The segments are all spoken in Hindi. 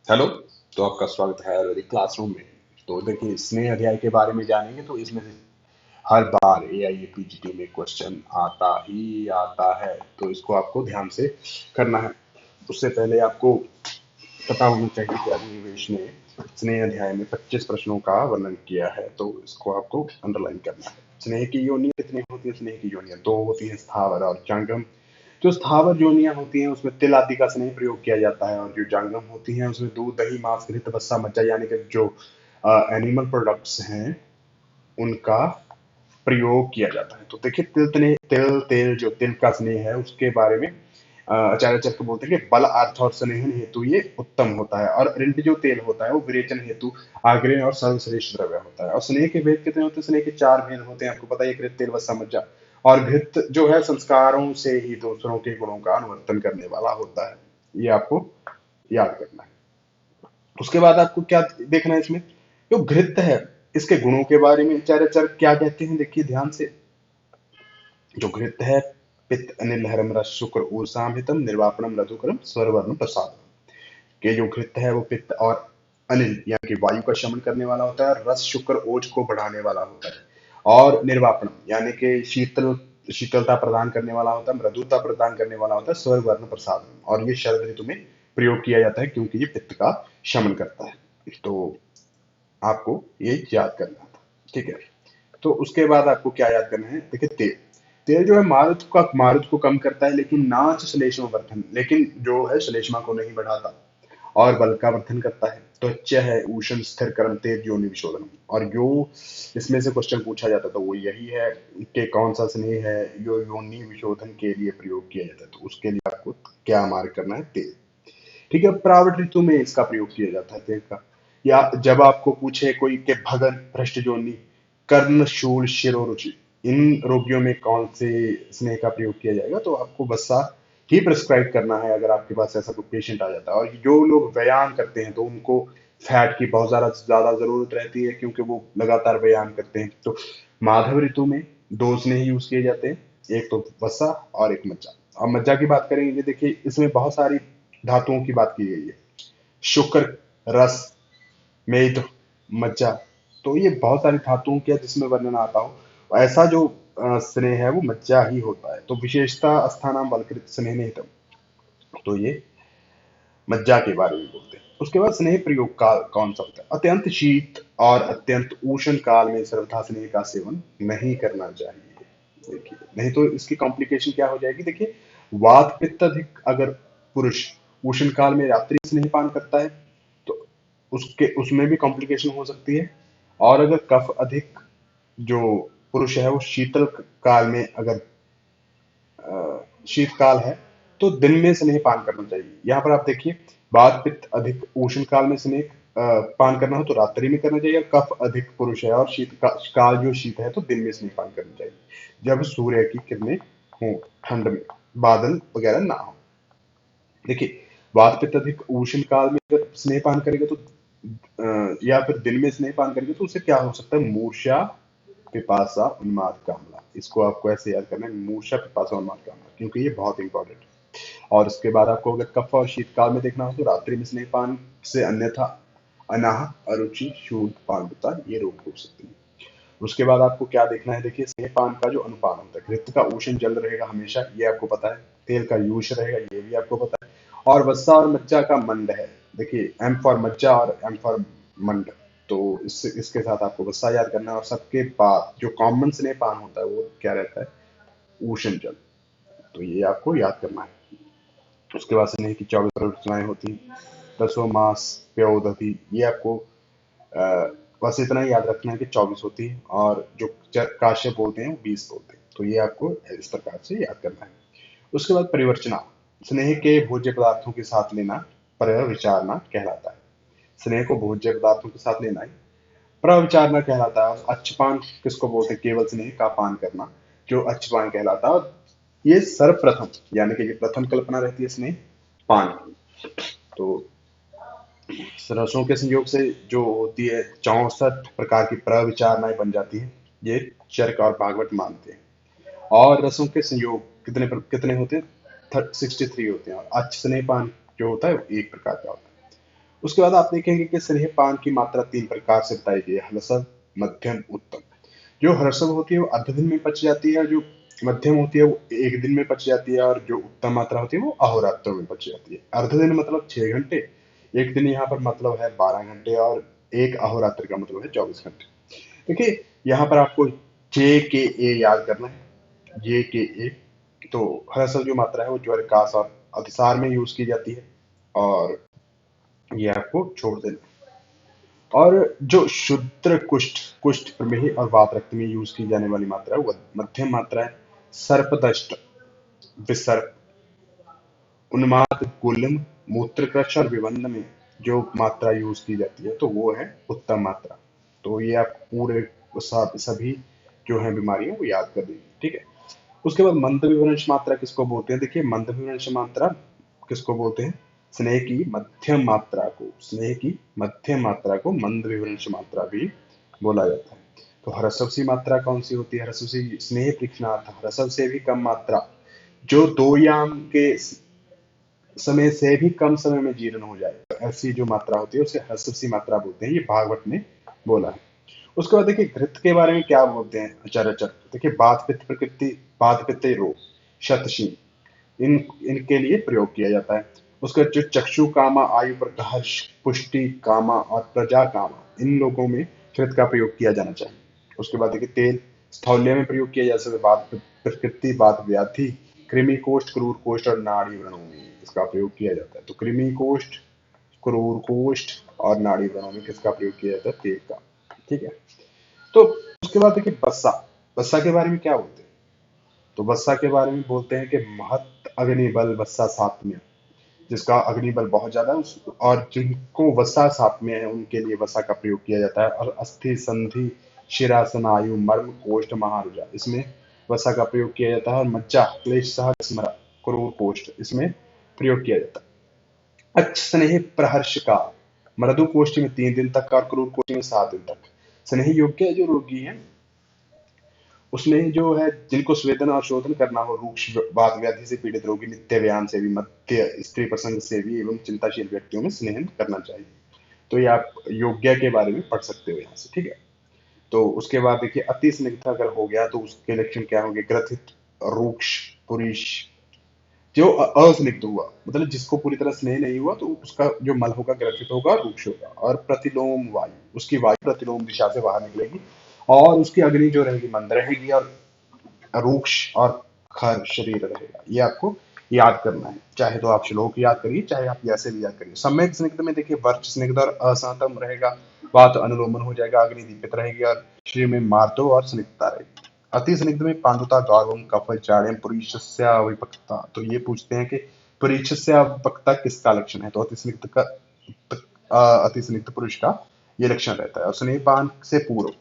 हेलो। तो आपका स्वागत है आयुर्वेदिक क्लासरूम में। तो देखिए, स्नेह अध्याय के बारे में जानेंगे। तो इसमें से हर बार एआईएपीजीटी में क्वेश्चन आता ही आता है, तो इसको आपको ध्यान से करना है। उससे पहले आपको पता होना चाहिए कि अग्निवेश ने स्नेह अध्याय में 25 प्रश्नों का वर्णन किया है, तो इसको आपको अंडरलाइन करना है। स्नेह की योनियां कितनी होती है? स्नेह की योनियां दो होती है, स्थावर और जंगम। जो स्थावर योनियां होती हैं उसमें तिल आदि का स्नेह प्रयोग किया जाता है, और जो जंगम होती हैं उसमें दूध, दही, मांस, घृत, वसा, मज्जा यानी कि जो एनिमल प्रोडक्ट्स हैं उनका प्रयोग किया जाता है। तो देखिए, तिल तेल जो तिल का स्नेह है उसके बारे में आचार्य चक्र बोलते हैं कि बल अर्थ और स्नेहन हेतु ये उत्तम होता है, और रिंड जो तेल होता है वो विरेचन हेतु आग्रह और सर्वश्रेष्ठ द्रव्य होता है। और स्नेह के भेद कितने होते हैं? स्नेह के चार भेद होते हैं, आपको पता है, घृत, तेल, वसा, मज्जा। और घृत जो है संस्कारों से ही दूसरों के गुणों का अनुवर्तन करने वाला होता है। ये आपको याद करना है। उसके बाद आपको क्या देखना है इसमें? जो घृत है, इसके गुणों के बारे में आचार्य चरक क्या कहते हैं, देखिए ध्यान से। जो घृत है, पित्त अनिल हरम रस शुक्र ऊर्जाम हितम निर्वापनम रघुकरम स्वरवर्ण प्रसाद। के जो घृत है वो पित्त और अनिल यानी कि वायु का शमन करने वाला होता है, रस शुक्र ओज को बढ़ाने वाला होता है, और निर्वापनम यानी कि शीतलता प्रदान करने वाला होता है, मृदुता प्रदान करने वाला होता है, स्वर वर्ण प्रसाद। और ये शरद ऋतु में प्रयोग किया जाता है क्योंकि ये पित्त का शमन करता है। तो आपको ये याद करना था, ठीक है। तो उसके बाद आपको क्या याद करना है? देखिए, तेल। तेल जो है मारुत को कम करता है, लेकिन नाच श्लेष्मा वर्धन, लेकिन जो है श्लेष्मा को नहीं बढ़ाता, और बल का वर्धन करता है। त्वचा है उष्ण स्थिर कर्म तेज योनि विशोधन। और जो इसमें से क्वेश्चन पूछा जाता था वो यही है कि कौन सा स्नेह है जो योनि विशोधन के लिए प्रयोग किया जाता है। तो उसके लिए आपको क्या मार्क करना है? तेल। ठीक है। प्रावट ऋतु में इसका प्रयोग किया जाता है तेल का। या जब आपको पूछे कोई के भगन भ्रष्ट जोनी कर्ण शूल शिरोरुचि, इन रोगियों में कौन से स्नेह का प्रयोग किया जाएगा, तो आपको वसा ही प्रिस्क्राइब करना है अगर आपके पास ऐसा कोई पेशेंट आ जाता है। और जो लोग व्यायाम करते हैं तो उनको फैट की बहुत ज्यादा जरूरत रहती है, क्योंकि वो लगातार व्यायाम करते हैं। तो माधव ऋतु में दो स्नेह यूज किए जाते हैं, एक तो वसा और एक मज्जा। और मज्जा की बात करेंगे, देखिए इसमें बहुत सारी धातुओं की बात की गई है। शुक्र, रस, मेद, मज्जा। तो ये बहुत सारी धातुओं की है जिसमें वर्णन आता हो। ऐसा जो स्नेह है वो मज्जा ही होता है। तो विशेषता स्थानाम वलकृत स्नेह निहितम, तो ये मज्जा के बारे में बोलते हैं। उसके बाद स्नेह प्रयोग काल कौन सा होता है? अत्यंत शीत और अत्यंत उष्ण काल में सर्वथा स्नेह का सेवन नहीं करना चाहिए। देखिए, नहीं तो इसकी कॉम्प्लिकेशन क्या हो जाएगी। देखिए, वात पित्त अधिक अगर पुरुष उष्ण काल में रात्रि स्नेह पान करता है तो उसके उसमें भी कॉम्प्लिकेशन हो सकती है। और अगर कफ अधिक जो पुरुष है वो शीतल काल में अगर शीतकाल है तो दिन में स्नेह पान करना चाहिए। यहाँ पर आप देखिए, वात पित्त अधिक उष्ण काल में स्नेह पान करना हो तो रात्रि में करना चाहिए। कफ अधिक पुरुष है और काल जो शीत है तो दिन में स्नेह पान करना चाहिए, जब सूर्य की किरणें हो, ठंड में, बादल वगैरह ना हो। देखिए, वात पित्त अधिक उष्ण काल में अगर स्नेह पान करेगा तो या फिर दिन में स्नेह पान करेगा तो उससे क्या हो सकता है? मूर्छा, पिपासा, उन्माद, कामला। इसको आपको ऐसे याद करना है, मूर्छा, पिपासा, उन्माद, कामला, क्योंकि ये बहुत इंपॉर्टेंट है। और उसके बाद आपको अगर कफ और शीतकाल में देखना हो तो रात्रि में स्नेहपान से अन्यथा अनाह, अरुचि, शूल, पांडुता ये रोग हो सकते हैं। उसके बाद आपको क्या देखना है? देखिए, स्नेहपान का जो अनुपान होता है, घृत का उष्ण जल रहेगा हमेशा, ये आपको पता है। तेल का यूष रहेगा, ये भी आपको पता है। और वसा और मज्जा का मंड है। देखिए, एम फॉर मज्जा और एम फॉर मंड। तो इसके साथ आपको वसा याद करना है। और सबके बाद जो कॉमन स्नेहपान होता है वो क्या रहता है? उष्ण जल। तो ये आपको याद करना है। उसके बाद स्नेह की 24 प्रवृत्तियां होती हैं। रसो मास प्योदधि, ये आपको अ, बस इतना ही याद रखना है कि 24 होती है, और जो काश्यप बोलते हैं वो 20 बोलते हैं। तो ये आपको इस प्रकार से याद करना है। उसके बाद परिवर्चना, स्नेह के भोज्य पदार्थों के साथ लेना प्रविचारना कहलाता है। स्नेह को भोज्य पदार्थों के साथ लेना ही प्रविचारना कहलाता है। और अच्छपान किसको बोलते हैं? केवल स्नेह का पान करना जो अच्छपान कहलाता है। और ये सर्वप्रथम यानी कि ये प्रथम कल्पना रहती है स्नेह पान की। तो रसों के संयोग से जो होती है 64 प्रकार की प्रविचारणाएं बन जाती है, ये चरक और भागवत मानते हैं। और रसों के संयोग कितने होते हैं? 63 होते हैं। और अच्छ स्नेहपान जो होता है वो एक प्रकार का होता है। उसके बाद आप देखेंगे कि स्नेहपान की मात्रा 3 प्रकार से बताई गई है: हर्षद, मध्यम, उत्तम। जो हर्षद होती है वो आधे दिन में पच जाती है, जो मध्यम होती है वो एक दिन में पच जाती है, और जो उत्तम मात्रा होती है वो अहोरात्रों में पच जाती है। अर्ध दिन मतलब 6 घंटे, एक दिन यहाँ पर मतलब है 12 घंटे, और एक अहोरात्र का मतलब है 24 घंटे। देखिए यहाँ पर आपको जे के ए याद करना है। जे के ए, तो हर्षद जो मात्रा है वो ज्वर, काश और अतिसार में यूज की जाती है, और ये आपको छोड़ देना। और जो शुद्र कुष्ठ, कुष्ठ, प्रमेह और वात रक्त में यूज की जाने वाली मात्रा है वो मध्यम मात्रा है। सर्पदष्ट, विसर्प, उन्माद, गुल्म, मूत्रकृश और विबंध में जो मात्रा यूज की जाती है तो वो है उत्तम मात्रा। तो ये आप पूरे सभी जो है बीमारियां वो याद कर लीजिए, ठीक है। उसके बाद मंद विवरंश मात्रा किसको बोलते हैं? देखिए मंद विवरंश मात्रा किसको बोलते हैं? स्नेह की मध्यम मात्रा को, स्नेह की मध्यम मात्रा को मंद विवरंश मात्रा भी बोला जाता है। तो ह्रस्व सी मात्रा कौन सी होती है? ह्रस्व सी स्नेह परीक्षणार्थ, ह्रस्व से भी कम मात्रा, जो 2 याम के समय से भी कम समय में जीर्ण हो जाए, तो ऐसी जो मात्रा होती है उसे ह्रस्व सी मात्रा बोलते हैं। ये भागवत ने बोला है। उसके बाद देखिए घृत के बारे में क्या बोलते हैं आचार्य। देखिए बात पित्त प्रकृति, बात पित्त रोग, शतशी, इन इनके लिए प्रयोग किया जाता है। उसके बाद जो चक्षु कामा, आयु प्रकाश, पुष्टि कामा और प्रजा कामा, इन लोगों में घृत का प्रयोग किया जाना चाहिए। उसके बाद देखिए तेल स्थौल्य में प्रयोग किया जा सकता है। बात प्रकृति, बात व्याधि, कृमि कोष्ठ, क्रूर कोष्ठ और नाड़ी व्रणों में इसका प्रयोग किया जाता है। तो कृमि कोष्ठ, क्रूर कोष्ठ और नाड़ी व्रणों में किसका प्रयोग किया जाता है? तेल का, ठीक है। तो उसके बाद देखिए बस्सा, बस्सा के बारे में क्या बोलते हैं? तो वत्सा के बारे में बोलते हैं कि महत अग्निबल वत्सा सात्म्य, जिसका अग्निबल बहुत ज्यादा है और जिनको वसा सात्म्य है उनके लिए वसा का प्रयोग किया जाता है। और अस्थि, संधि, शिरा, स्नायु, मर्म, कोष्ठ, महारुजा, इसमें वसा का प्रयोग किया जाता है। और मज्जा, क्लेश, सहज, स्मरा, क्रूर कोष्ठ, इसमें प्रयोग किया जाता है। अच्छ स्नेह प्रहर्ष का, मृदु कोष्ठ में 3 दिन तक और क्रूर कोष्ठ में 7 दिन तक। स्नेह योग्य जो रोगी है उसमें जो है जिनको स्वेदन और शोधन करना हो, रूक्ष वात व्याधि से पीड़ित रोगी, नित्य व्यायाम से भी, मध्य स्त्री प्रसंग से भी एवं चिंताशील व्यक्तियों में स्नेहन करना चाहिए। तो ये आप योग्य के बारे में पढ़ सकते हो यहाँ से, ठीक है। तो उसके बाद देखिए अति स्निग्ध अगर हो गया तो उसके लक्षण क्या होंगे? ग्रथित, रूक्ष, पुरुष। जो असनिग्ध हुआ मतलब जिसको पूरी तरह स्नेह नहीं हुआ तो उसका जो मल होगा ग्रथित होगा, रूक्ष होगा। और प्रतिलोम वायु, उसकी वायु प्रतिलोम दिशा से बाहर निकलेगी, और उसकी अग्नि जो रहेगी मंद रहेगी, और रूक्ष और खर शरीर रहेगा। ये आपको याद करना है। चाहे तो आप श्लोक याद करिए, चाहे आप ऐसे भी याद करिए। सम्यक स्निग्ध में देखिए वर्च स्निग्ध और असंतम रहेगा, वात अनुलोमन हो जाएगा, अग्नि दीपित रहेगी, और शरीर में मार्दव और स्निग्धता रहेगी। अति स्निग्ध में पांडुता, गौरवम, कफ, जाड्यम, पुरीशस्या विपक्ता। तो ये पूछते हैं कि पुरीशस्या विपक्ता किसका लक्षण है? तो अति स्निग्ध का, अति स्निग्ध पुरुष का ये लक्षण रहता है। और स्नेहपान से पूर्व,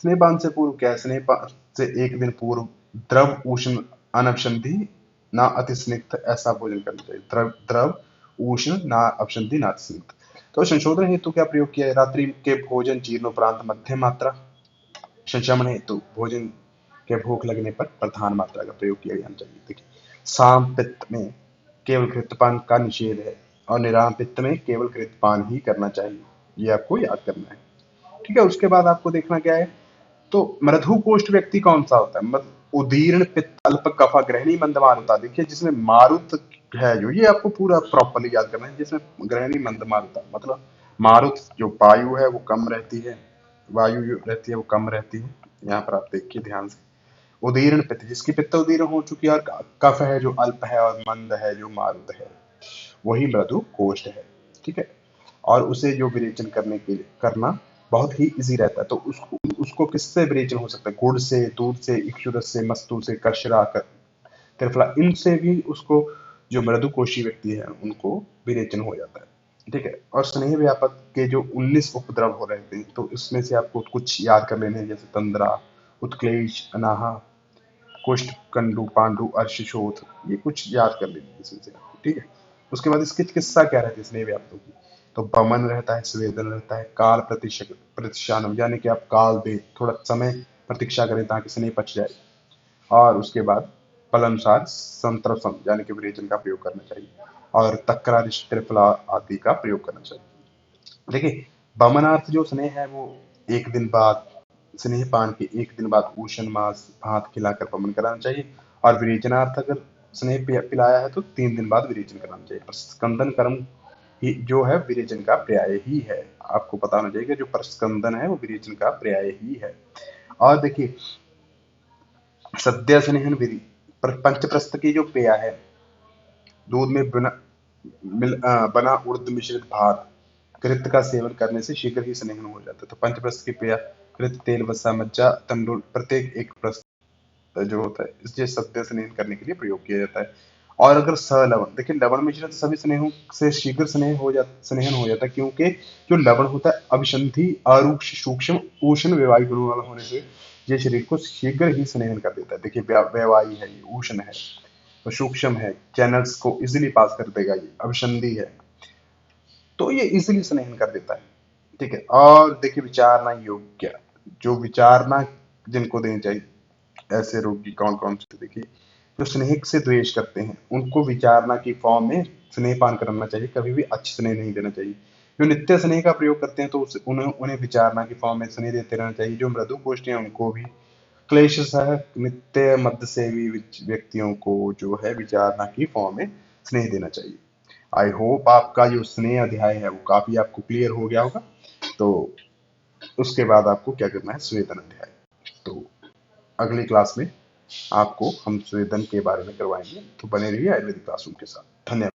स्नेहपान से पूर्व क्या है? स्नेहपान से एक दिन पूर्व द्रव उष्ण अनवशंधि ना अति स्निग्ध ऐसा भोजन करना चाहिए। द्रव द्रव उष्ण ना अपशंधि ना अति स्निग्ध। तो संशोधन हेतु क्या प्रयोग किया है? रात्रि के भोजन जीर्णोपरांत मध्यम मात्रा, संशमन हेतु भोजन के भूख लगने पर प्रधान मात्रा का प्रयोग किया जाना चाहिए। देखिए साम पित्त में केवल घृतपान का निषेध है, और निराम पित्त में केवल घृतपान ही करना चाहिए। ये आपको याद करना है, ठीक है। उसके बाद आपको देखना क्या है? तो मृदु कोष्ठ व्यक्ति कौन सा होता है? उदीर्ण, पित्त, अल्प, कफा, ग्रहणी, मंद मारुता। देखिए जिसमें मारुत है जो, ये आपको पूरा प्रॉपर्ली याद करना है। जिसमें ग्रहणी, मंद मारुता मतलब मारुत जो वायु है वो कम रहती है, वायु जो रहती है वो कम रहती है। यहाँ पर आप देखिए ध्यान से। उदीर्ण पित्त, जिसकी पित्त उदीर्ण हो चुकी है, और कफ है जो अल्प है, और मंद है जो मारुत है, वही मृदु कोष्ठ है, ठीक है। और उसे जो विरेचन करने के लिए करना बहुत ही इजी रहता है। तो उसको उसको किससे विरेचन हो सकता है? गुड़ से, दूध से, इक्षुरस से, मस्तूल से, कशरा, त्रिफला, इनसे भी उसको जो मृदुकोशी व्यक्ति है उनको विरेचन हो जाता है, ठीक है। और स्नेह व्यापक के जो 19 उपद्रव हो रहे थे तो इसमें से आपको कुछ याद कर लेने हैं, जैसे तंद्रा, उत्क्लेश, अनाहा, कुष्ठ, कंडु, पांडु, अर्शिशोथ, ये कुछ याद कर लीजिए इसमें से आपको, ठीक है। उसके बाद इसकी चिकित्सा क्या रहती है स्नेह व्याप्तों की? तो बमन रहता है, स्वेदन रहता है, काल प्रतिशानम, यानी कि आप काल दे, थोड़ा समय प्रतीक्षा करें ताकि स्नेह पच जाए। और उसके बाद फलानुसार संतरसम यानी कि विरेचन का प्रयोग करना चाहिए, और तक्रारिश, त्रिफला आदि का प्रयोग करना चाहिए। देखिए, बमनार्थ जो स्नेह है वो एक दिन बाद, स्नेह पान के एक दिन बाद उषण मास भात खिलाकर बमन कराना चाहिए। और विरेचनार्थ अगर स्नेह पिलाया है तो 3 दिन बाद विरेचन कराना चाहिए। स्कंदन कर्म ही जो है विरेचन का पर्याय ही है। आपको पता होना चाहिए कि जो प्रस्कंदन है वो विरेचन का पर्याय ही है। और देखिए, सद्य स्नेहन विधि पर पंचप्रस्थ की जो पेय है, दूध में बना उर्द मिश्रित भात कृत का सेवन करने से शीघ्र ही स्नेहन हो जाता है। तो पंचप्रस्थ की पेय कृत तेल वसा मज्जा तंडुल प्रत्येक एक प्रस्थ जो होता है इससे सद्य स्नेहन करने के लिए प्रयोग किया जाता है। और अगर सलवण, देखिए लवण मिश्रित सभी स्नेहों से शीघ्र स्नेहन हो जाता है, क्योंकि जो लवण होता है अभिसंधि अरूक्ष सूक्ष्म उष्ण व्यवाही गुणों वाला होने से ये शरीर को शीघ्र ही स्नेहन कर देता है। देखिए व्यवाही है, ये उष्ण है, तो सूक्ष्म है, चैनल्स को इजिली पास कर देगा, ये अभिसंधि है, तो ये इजिली स्नेहन कर देता है। ठीक है। और देखिए विचारना योग्य, जो विचारना जिनको देनी चाहिए ऐसे रोगी कौन कौन से, देखिए जो स्नेह से द्वेष करते हैं उनको विचारना की फॉर्म में स्नेह पान कराना चाहिए, कभी भी अच्छे स्नेह नहीं देना चाहिए। जो नित्य स्नेह का प्रयोग करते हैं तो उन्हें विचारना की फॉर्म में स्नेह देते रहना चाहिए। जो मृदु गोष्ठी हैं उनको भी, क्लेश सह नित्य मध्य सेवी व्यक्तियों को जो है विचारना की फॉर्म में स्नेह देना चाहिए। आई होप आपका जो स्नेह अध्याय है वो काफी आपको क्लियर हो गया होगा। तो उसके बाद आपको क्या करना है, स्वेदन अध्याय। तो अगली क्लास में आपको हम स्वेदन के बारे में करवाएंगे, तो बने रहिए आयुर्वेदिक क्लासरूम के साथ। धन्यवाद।